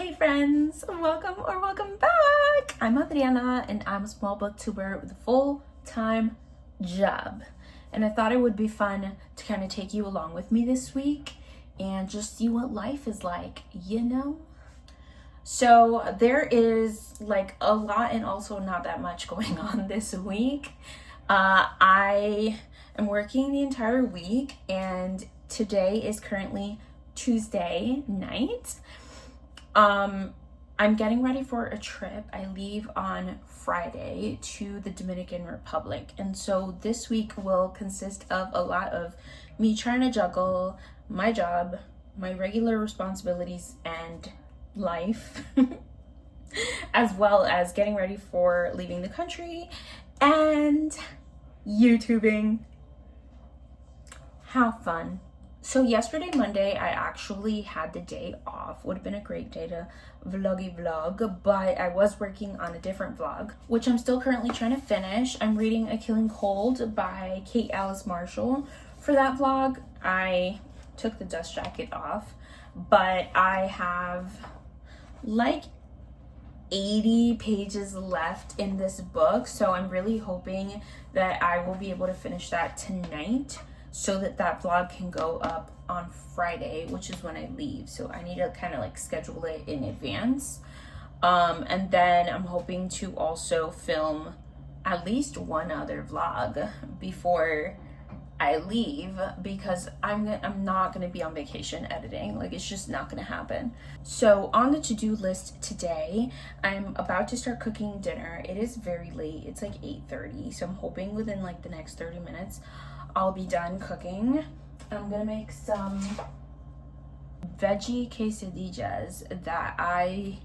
Hey friends, welcome back. I'm Adriana and I'm a small booktuber with a full-time job. And I thought it would be fun to kind of take you along with me this week and just see what life is like, you know? So there is like a lot and also not that much going on this week. I am working the entire week and today is currently Tuesday night. I'm getting ready for a trip. I leave on Friday to the Dominican Republic. And so this week will consist of a lot of me trying to juggle my job, my regular responsibilities and life, as well as getting ready for leaving the country and YouTubing. How fun. So yesterday, Monday, I actually had the day off. Would have been a great day to vlog, but I was working on a different vlog, which I'm still currently trying to finish. I'm reading A Killing Cold by Kate Alice Marshall. For that vlog, I took the dust jacket off, but I have like 80 pages left in this book, so I'm really hoping that I will be able to finish that tonight, so that vlog can go up on Friday, which is when I leave. So I need to kind of like schedule it in advance. And then I'm hoping to also film at least one other vlog before I leave, because I'm not gonna be on vacation editing. Like, it's just not gonna happen. So on the to-do list today, I'm about to start cooking dinner. It is very late. It's like 8:30, so I'm hoping within like the next 30 minutes I'll be done cooking. I'm gonna make some veggie quesadillas that I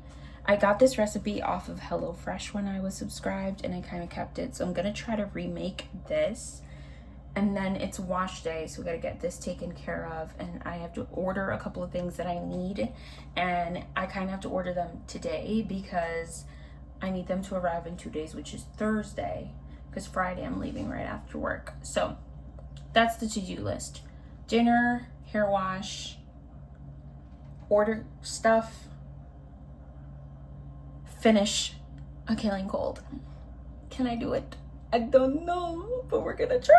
got this recipe off of HelloFresh when I was subscribed, and I kind of kept it. So I'm gonna try to remake this. And then it's wash day, so we gotta get this taken care of, and I have to order a couple of things that I need, and I kind of have to order them today because I need them to arrive in 2 days, which is Thursday, because Friday I'm leaving right after work. So that's the to-do list. Dinner, hair wash, order stuff, finish A Killing Cold. Can I do it? I don't know, but we're gonna try.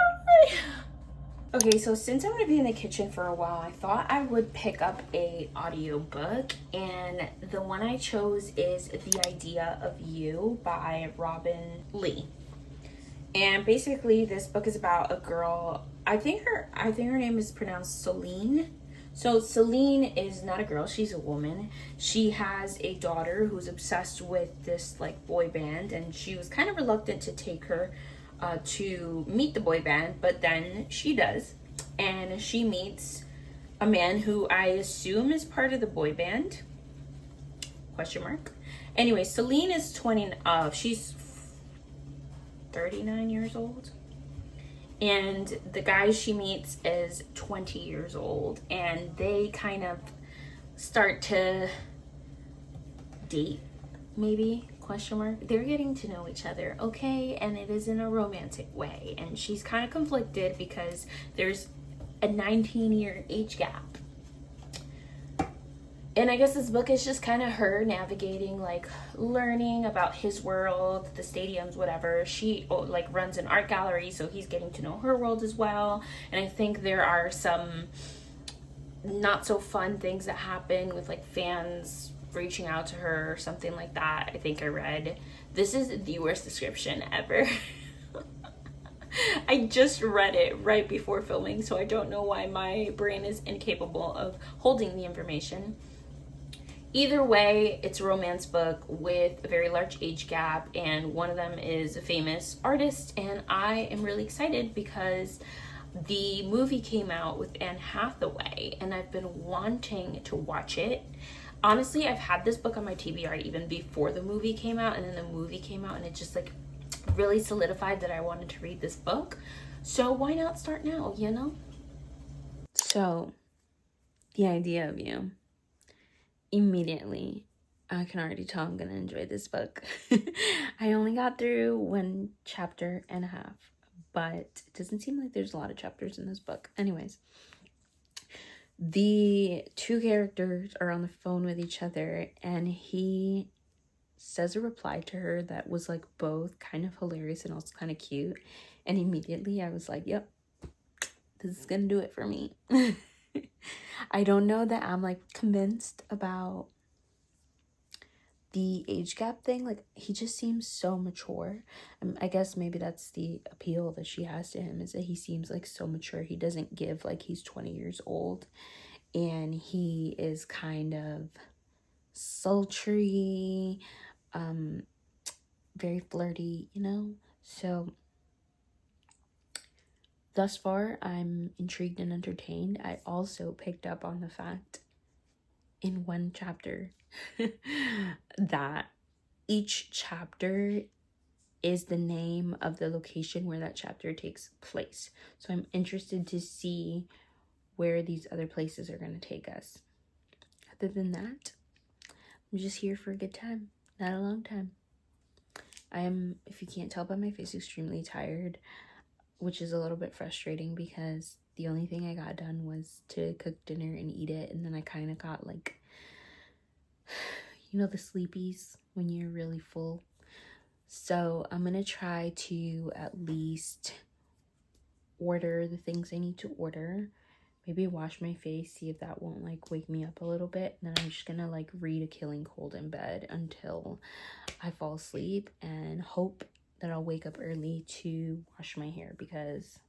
Okay, so since I'm gonna be in the kitchen for a while, I thought I would pick up a audiobook, and the one I chose is The Idea of You by Robin Lee. And basically this book is about a girl. I think her name is pronounced Celine. So Celine is not a girl, she's a woman. She has a daughter who's obsessed with this like boy band, and she was kind of reluctant to take her to meet the boy band, but then she does, and she meets a man who I assume is part of the boy band, question mark. Anyway, Celine is she's 39 years old, and the guy she meets is 20 years old, and they kind of start to date, maybe, question mark. They're getting to know each other, okay, and it is in a romantic way, and she's kind of conflicted because there's a 19-year age gap. And I guess this book is just kind of her navigating, like, learning about his world, the stadiums, whatever. She, like, runs an art gallery, so he's getting to know her world as well. And I think there are some not so fun things that happen with, like, fans reaching out to her or something like that. I think I read. This is the worst description ever. I just read it right before filming, so I don't know why my brain is incapable of holding the information. Either way, it's a romance book with a very large age gap, and one of them is a famous artist, and I am really excited because the movie came out with Anne Hathaway, and I've been wanting to watch it. Honestly, I've had this book on my TBR even before the movie came out, and then the movie came out, and it just like really solidified that I wanted to read this book. So why not start now, you know? So, The Idea of You. Immediately, I can already tell I'm gonna enjoy this book. I only got through 1.5 chapters, but it doesn't seem like there's a lot of chapters in this book. Anyways, The two characters are on the phone with each other, and he says a reply to her that was like both kind of hilarious and also kind of cute. And immediately I was like, yep, this is gonna do it for me. I don't know that I'm like convinced about the age gap thing. Like, he just seems so mature. I guess maybe that's the appeal that she has to him, is that he seems like so mature. He doesn't give like he's 20 years old, and he is kind of sultry, very flirty, you know? So thus far, I'm intrigued and entertained. I also picked up on the fact in one chapter that each chapter is the name of the location where that chapter takes place. So I'm interested to see where these other places are going to take us. Other than that, I'm just here for a good time, not a long time. I am, if you can't tell by my face, extremely tired, which is a little bit frustrating because the only thing I got done was to cook dinner and eat it, and then I kind of got like, you know, the sleepies when you're really full. So I'm gonna try to at least order the things I need to order, maybe wash my face, see if that won't like wake me up a little bit, and then I'm just gonna like read A Killing Cold in bed until I fall asleep and hope that I'll wake up early to wash my hair, because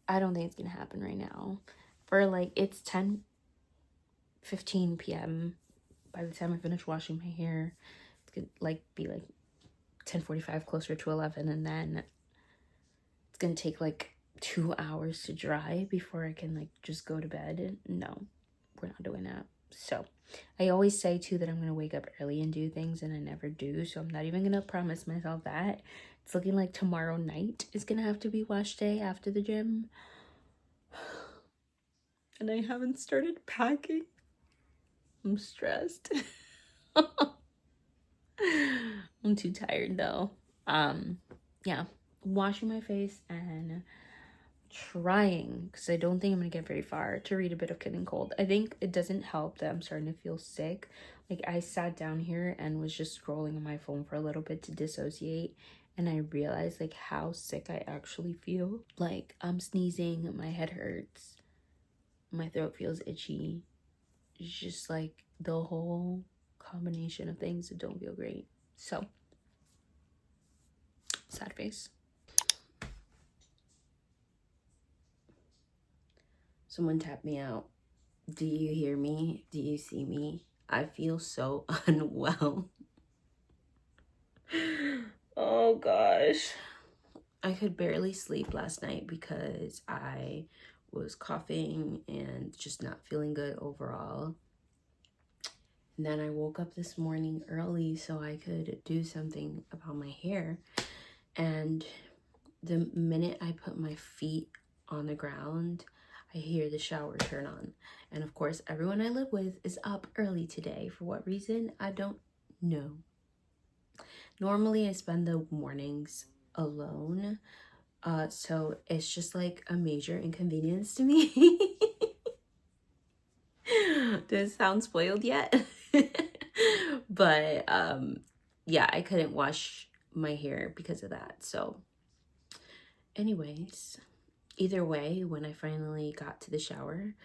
I don't think it's gonna happen right now. For like, it's 10:15 p.m. by the time I finish washing my hair. It's gonna like be like 10:45, closer to 11, and then it's gonna take like 2 hours to dry before I can like just go to bed. No, we're not doing that. So I always say too that I'm gonna wake up early and do things, and I never do, so I'm not even gonna promise myself that. It's looking like tomorrow night is gonna have to be wash day after the gym, and I haven't started packing. I'm stressed. I'm too tired though. Yeah, washing my face and trying, because I don't think I'm gonna get very far, to read a bit of Killing Cold. I think it doesn't help that I'm starting to feel sick. Like, I sat down here and was just scrolling on my phone for a little bit to dissociate, and I realized like how sick I actually feel. Like, I'm sneezing, my head hurts, my throat feels itchy. It's just like the whole combination of things that don't feel great. So, sad face. Someone tapped me out. Do you hear me? Do you see me? I feel so unwell. Oh gosh. I could barely sleep last night because I was coughing and just not feeling good overall. And then I woke up this morning early so I could do something about my hair. And the minute I put my feet on the ground, I hear the shower turn on. And of course, everyone I live with is up early today. For what reason? I don't know. Normally, I spend the mornings alone. So it's just like a major inconvenience to me. Does it sound spoiled yet? But yeah, I couldn't wash my hair because of that. So anyways, either way, when I finally got to the shower,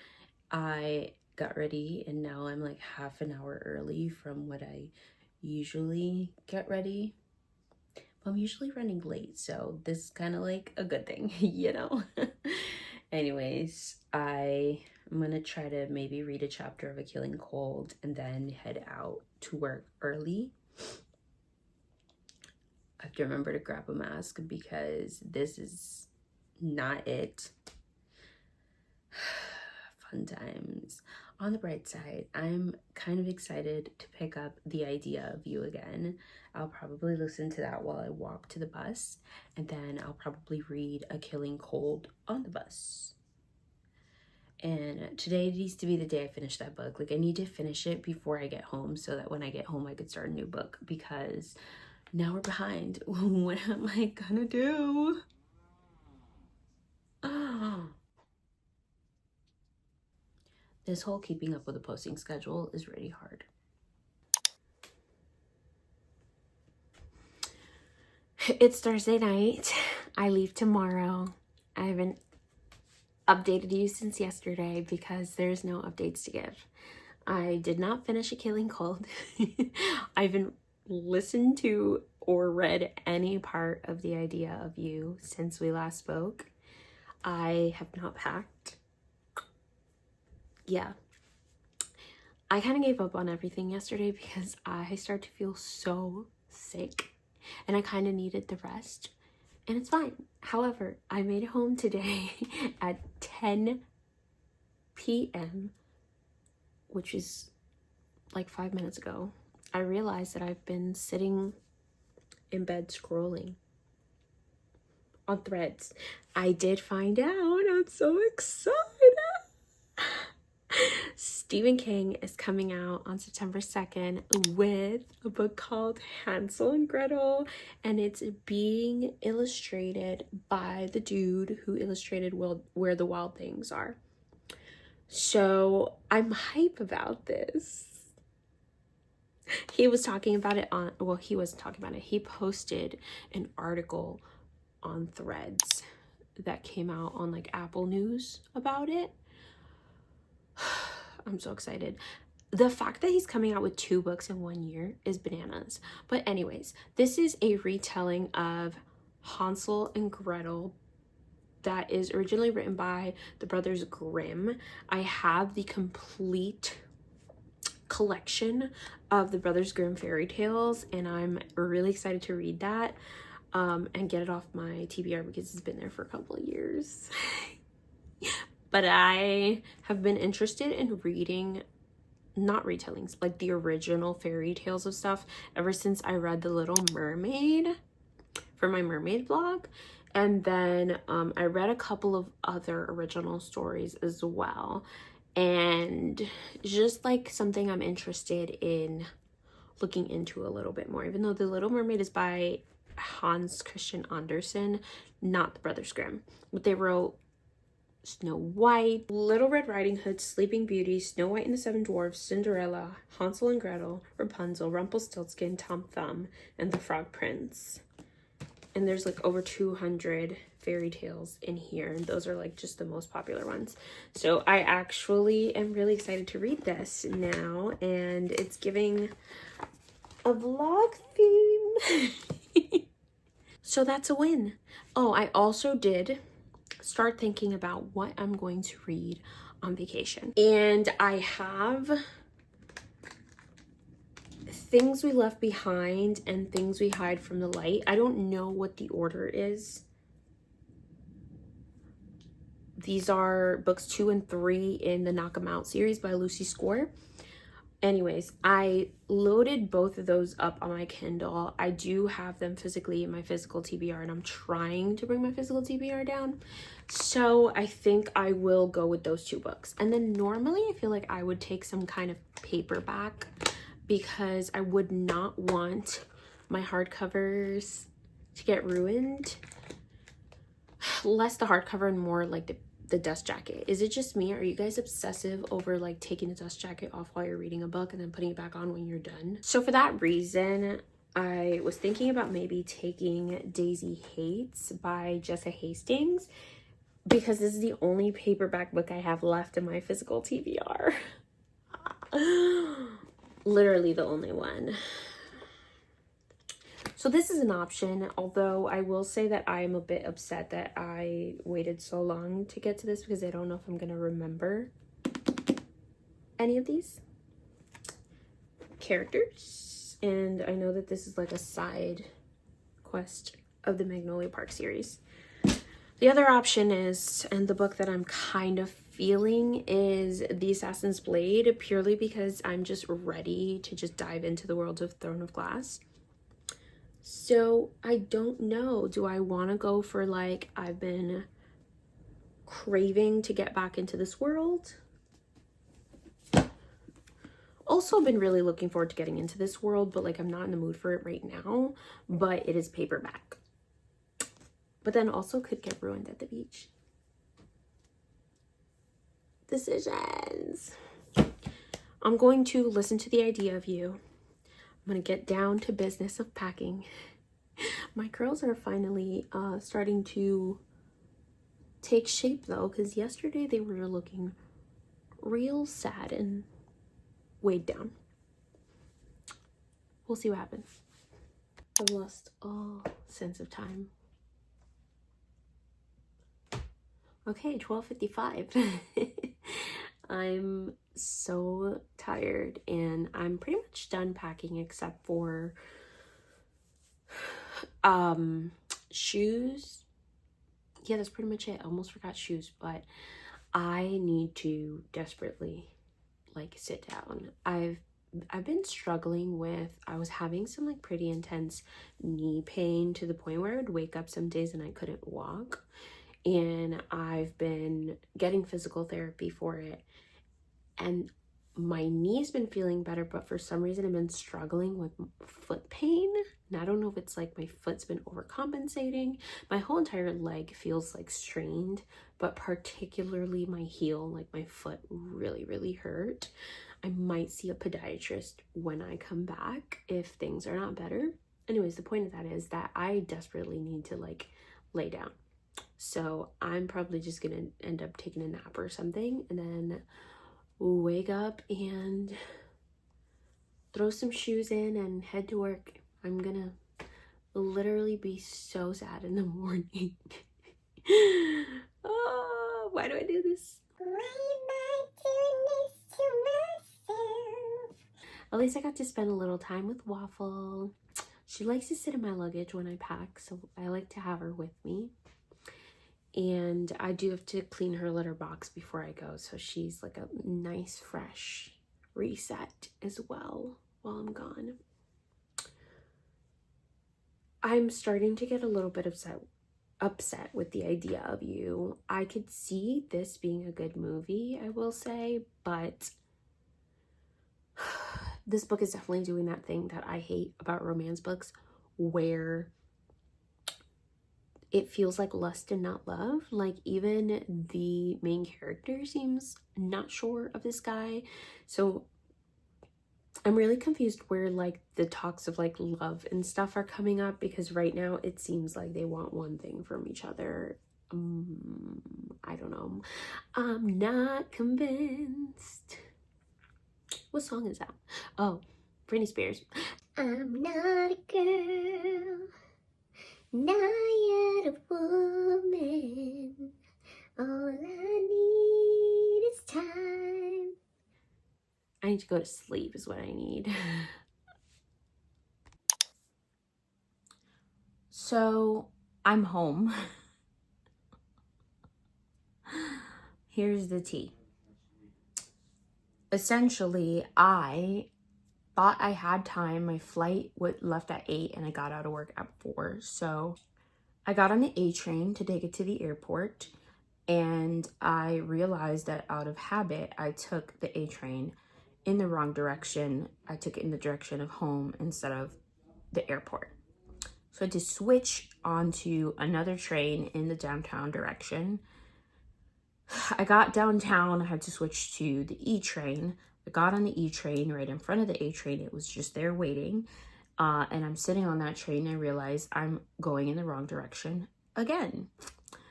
I got ready, and now I'm like half an hour early from what I usually get ready. I'm usually running late, so this is kind of like a good thing, you know? Anyways, I'm gonna try to maybe read a chapter of A Killing Cold and then head out to work early. I have to remember to grab a mask because this is not it. Fun times. On the bright side, I'm kind of excited to pick up The Idea of You again. I'll probably listen to that while I walk to the bus, and then I'll probably read A Killing Cold on the bus. And today needs to be the day I finish that book. Like, I need to finish it before I get home so that when I get home I could start a new book, because now we're behind. What am I gonna do? Oh. This whole keeping up with the posting schedule is really hard. It's Thursday night. I leave tomorrow. I haven't updated you since yesterday because there's no updates to give. I did not finish A Killing Cold. I haven't listened to or read any part of The Idea of You since we last spoke. I have not packed. Yeah. I kind of gave up on everything yesterday because I started to feel so sick and I kind of needed the rest, and it's fine. However, I made it home today at 10 p.m., which is like 5 minutes ago. I realized that I've been sitting in bed scrolling on Threads. I did find out. I'm so excited. Stephen King is coming out on September 2nd with a book called Hansel and Gretel, and it's being illustrated by the dude who illustrated Where the Wild Things Are. So I'm hype about this. He was talking about it on, well, he wasn't talking about it. He posted an article on Threads that came out on like Apple News about it. I'm so excited. The fact that he's coming out with 2 books in 1 year is bananas. But anyways, this is a retelling of Hansel and Gretel that is originally written by the Brothers Grimm. I have the complete collection of the Brothers Grimm fairy tales, and I'm really excited to read that and get it off my TBR because it's been there for a couple of years. But I have been interested in reading, not retellings, like the original fairy tales of stuff ever since I read The Little Mermaid for my mermaid vlog. And then I read a couple of other original stories as well. And just like something I'm interested in looking into a little bit more, even though The Little Mermaid is by Hans Christian Andersen, not the Brothers Grimm. But they wrote Snow White, Little Red Riding Hood, Sleeping Beauty, Snow White and the Seven Dwarfs, Cinderella, Hansel and Gretel, Rapunzel, Rumpelstiltskin, Tom Thumb, and the Frog Prince. And there's like over 200 fairy tales in here, and those are like just the most popular ones. So I actually am really excited to read this now, and it's giving a vlog theme. So that's a win. Oh, I also did start thinking about what I'm going to read on vacation. And I have Things We Left Behind and Things We Hide from the Light. I don't know what the order is. These are books 2 and 3 in the Knock 'Em Out series by Lucy Score. Anyways, I loaded both of those up on my Kindle. I do have them physically in my physical TBR, and I'm trying to bring my physical TBR down. So I think I will go with those 2 books. And then normally I feel like I would take some kind of paperback because I would not want my hardcovers to get ruined. Less the hardcover and more like the dust jacket. Is it just me? Are you guys obsessive over like taking the dust jacket off while you're reading a book and then putting it back on when you're done? So for that reason, I was thinking about maybe taking Daisy Hates by Jessa Hastings, because this is the only paperback book I have left in my physical TBR. Literally the only one. So this is an option, although I will say that I am a bit upset that I waited so long to get to this because I don't know if I'm going to remember any of these characters. And I know that this is like a side quest of the Magnolia Park series. The other option is, and the book that I'm kind of feeling, is The Assassin's Blade, purely because I'm just ready to just dive into the world of Throne of Glass. So I don't know. Do I want to go for like, I've been craving to get back into this world? Also been really looking forward to getting into this world, but like I'm not in the mood for it right now, but it is paperback. But then also could get ruined at the beach. decisions. I'm going to listen to the idea of you. I'm going to get down to business of packing. My curls are finally starting to take shape though, because yesterday they were looking real sad and weighed down. We'll see what happens. I've lost all sense of time. Okay, 12:55. I'm so tired and I'm pretty much done packing except for shoes. Yeah, that's pretty much it. I almost forgot shoes, but I need to desperately like sit down. I've been struggling with, I was having some like pretty intense knee pain to the point where I would wake up some days and I couldn't walk. And I've been getting physical therapy for it. And my knee's been feeling better, but for some reason I've been struggling with foot pain. And I don't know if it's like my foot's been overcompensating. My whole entire leg feels like strained, but particularly my heel, like my foot really, really hurt. I might see a podiatrist when I come back if things are not better. Anyways, the point of that is that I desperately need to like lay down. So I'm probably just gonna end up taking a nap or something and then wake up and throw some shoes in and head to work. I'm gonna literally be so sad in the morning. Oh, why do I do this? Why am I doing this to myself? At least I got to spend a little time with Waffle. She likes to sit in my luggage when I pack, so I like to have her with me. And I do have to clean her litter box before I go, so she's like a nice fresh reset as well while I'm gone. I'm starting to get a little bit upset with the idea of you. I could see this being a good movie, I will say, but this book is definitely doing that thing that I hate about romance books, where it feels like lust and not love. Like even the main character seems not sure of this guy. So I'm really confused where like the talks of like love and stuff are coming up, because right now it seems like they want one thing from each other. I don't know. I'm not convinced. What song is that? Oh, Britney Spears. I'm not a girl, not yet a woman. All I need is time. I need to go to sleep is what I need. So I'm home. Here's the tea. Essentially, I thought I had time. My flight left at 8 and I got out of work at 4. So I got on the A train to take it to the airport, and I realized that out of habit, I took the A train in the wrong direction. I took it in the direction of home instead of the airport. So I had to switch onto another train in the downtown direction. I got downtown, I had to switch to the E train. I got on the E train right in front of the A train. It was just there waiting. And I'm sitting on that train. I realize I'm going in the wrong direction again.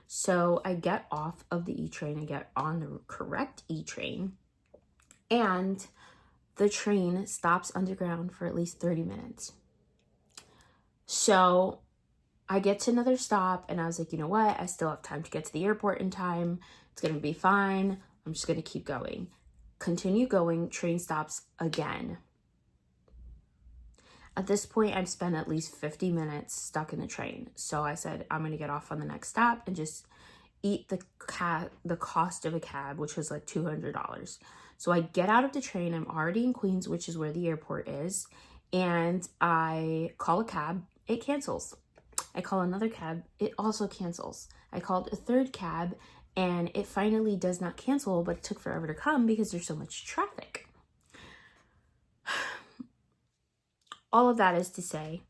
So I get off of the E train. I get on the correct E train. And the train stops underground for at least 30 minutes. So I get to another stop and I was like, you know what? I still have time to get to the airport in time. It's going to be fine. I'm just going to keep going. Continue going. Train stops again. At this point, I've spent at least 50 minutes stuck in the train. So I said, I'm going to get off on the next stop and just eat the cost of a cab, which was like $200. So I get out of the train. I'm already in Queens, which is where the airport is. And I call a cab. It cancels. I call another cab. It also cancels. I called a third cab and it finally does not cancel, but it took forever to come because there's so much traffic. All of that is to say,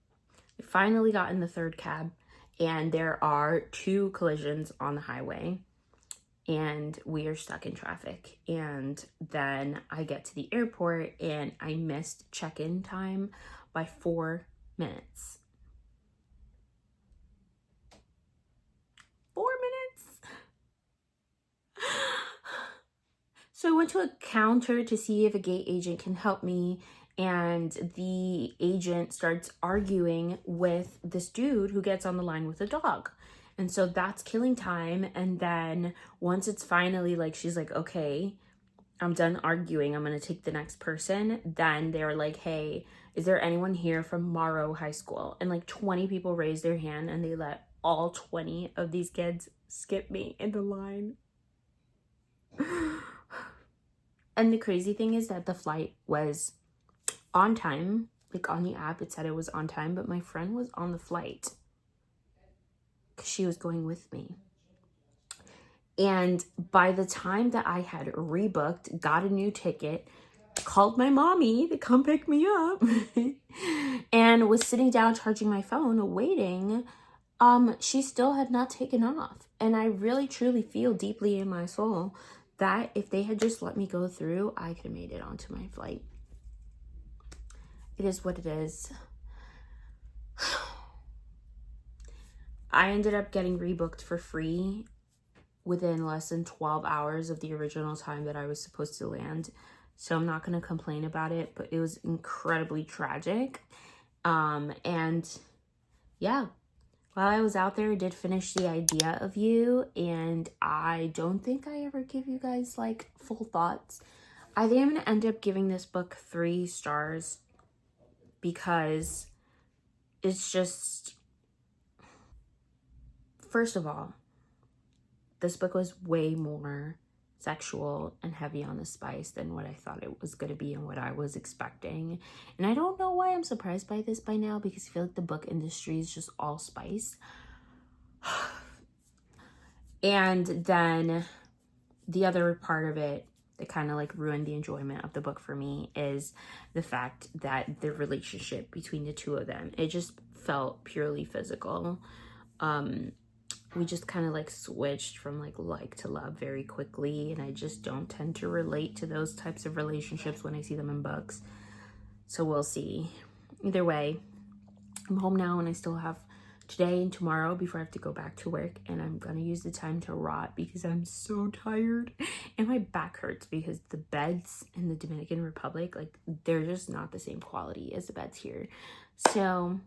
I finally got in the third cab and there are 2 collisions on the highway. and we are stuck in traffic. And then I get to the airport and I missed check-in time by 4 minutes. 4 minutes. So I went to a counter to see if a gate agent can help me, and the agent starts arguing with this dude who gets on the line with a dog. And so that's killing time. And then once it's finally like, she's like, okay, I'm done arguing, I'm gonna take the next person, then they're like, hey, is there anyone here from Morrow High School? And like 20 people raised their hand, and they let all 20 of these kids skip me in the line. And the crazy thing is that the flight was on time. Like on the app, it said it was on time, but my friend was on the flight because she was going with me. And by the time that I had rebooked, got a new ticket, called my mommy to come pick me up, and was sitting down charging my phone, waiting, she still had not taken off. And I really, truly feel deeply in my soul that if they had just let me go through, I could have made it onto my flight. It is what it is. I ended up getting rebooked for free within less than 12 hours of the original time that I was supposed to land. So I'm not going to complain about it, but it was incredibly tragic. And yeah, while I was out there, I did finish The Idea of You, and I don't think I ever give you guys like full thoughts. I think I'm going to end up giving this book 3 stars because it's just, first of all, this book was way more sexual and heavy on the spice than what I thought it was going to be and what I was expecting. And I don't know why I'm surprised by this by now, because I feel like the book industry is just all spice. And then the other part of it that kind of like ruined the enjoyment of the book for me is the fact that the relationship between the two of them, it just felt purely physical. We just kind of like switched from like to love very quickly, and I just don't tend to relate to those types of relationships when I see them in books. So we'll see. Either way, I'm home now, and I still have today and tomorrow before I have to go back to work, and I'm gonna use the time to rot because I'm so tired and my back hurts because the beds in the Dominican Republic, like, they're just not the same quality as the beds here. So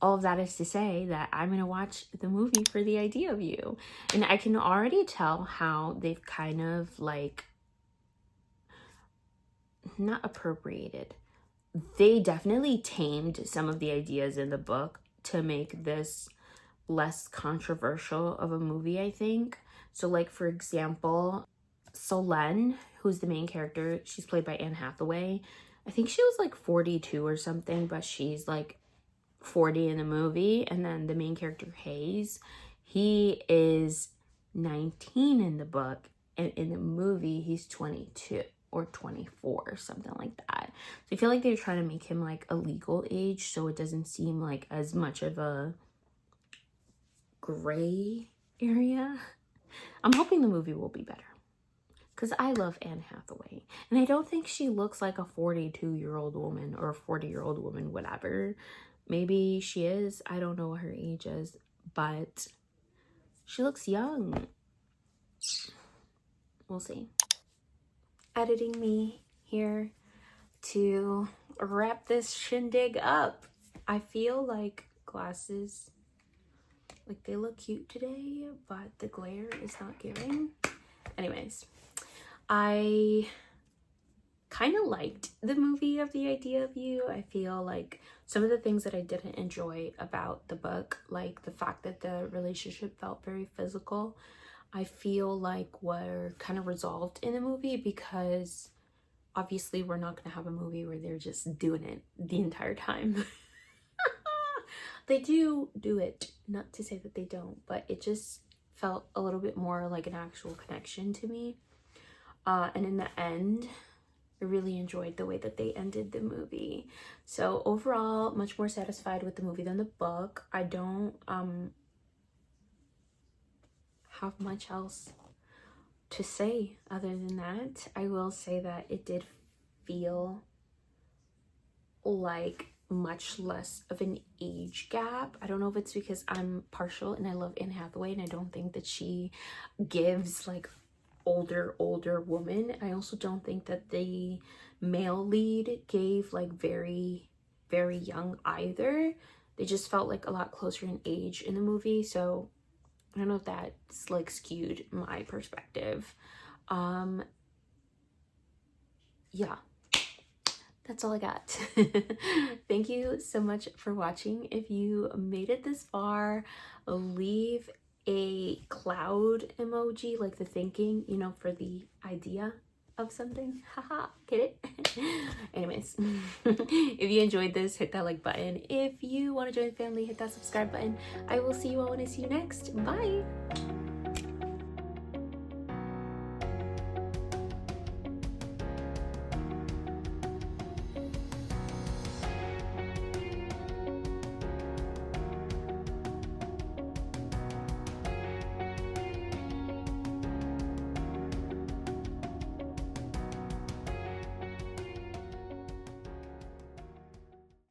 all of that is to say that I'm going to watch the movie for The Idea of You. And I can already tell how they've kind of like, not appropriated. They definitely tamed some of the ideas in the book to make this less controversial of a movie, I think. So like, for example, Solène, who's the main character, she's played by Anne Hathaway. I think she was like 42 or something, but she's like 40 in the movie. And then the main character, Hayes, he is 19 in the book, and in the movie he's 22 or 24 or something like that. So I feel like they're trying to make him like a legal age, so it doesn't seem like as much of a gray area. I'm hoping the movie will be better because I love Anne Hathaway, and I don't think she looks like a 42-year-old woman or a 40-year-old woman, whatever. Maybe she is. I don't know what her age is, but she looks young. We'll see. Editing me here to wrap this shindig up. I feel like glasses, like, they look cute today, but the glare is not giving. Anyways, I kind of liked the movie of The Idea of You. I feel like some of the things that I didn't enjoy about the book, like the fact that the relationship felt very physical, I feel like were kind of resolved in the movie, because obviously we're not going to have a movie where they're just doing it the entire time. They do it, not to say that they don't, but it just felt a little bit more like an actual connection to me. And in the end, I really enjoyed the way that they ended the movie. So overall, much more satisfied with the movie than the book. I don't have much else to say other than that. I will say that it did feel like much less of an age gap. I don't know if it's because I'm partial and I love Anne Hathaway and I don't think that she gives like older woman. I also don't think that the male lead gave like very young either. They just felt like a lot closer in age in the movie, so I don't know if that's like skewed my perspective. Yeah, that's all I got. Thank you so much for watching. If you made it this far, leave a cloud emoji, like the thinking, you know, for the idea of something. Haha, get it? Anyways, if you enjoyed this, hit that like button. If you want to join the family, hit that subscribe button. I will see you all when I see you next. Bye.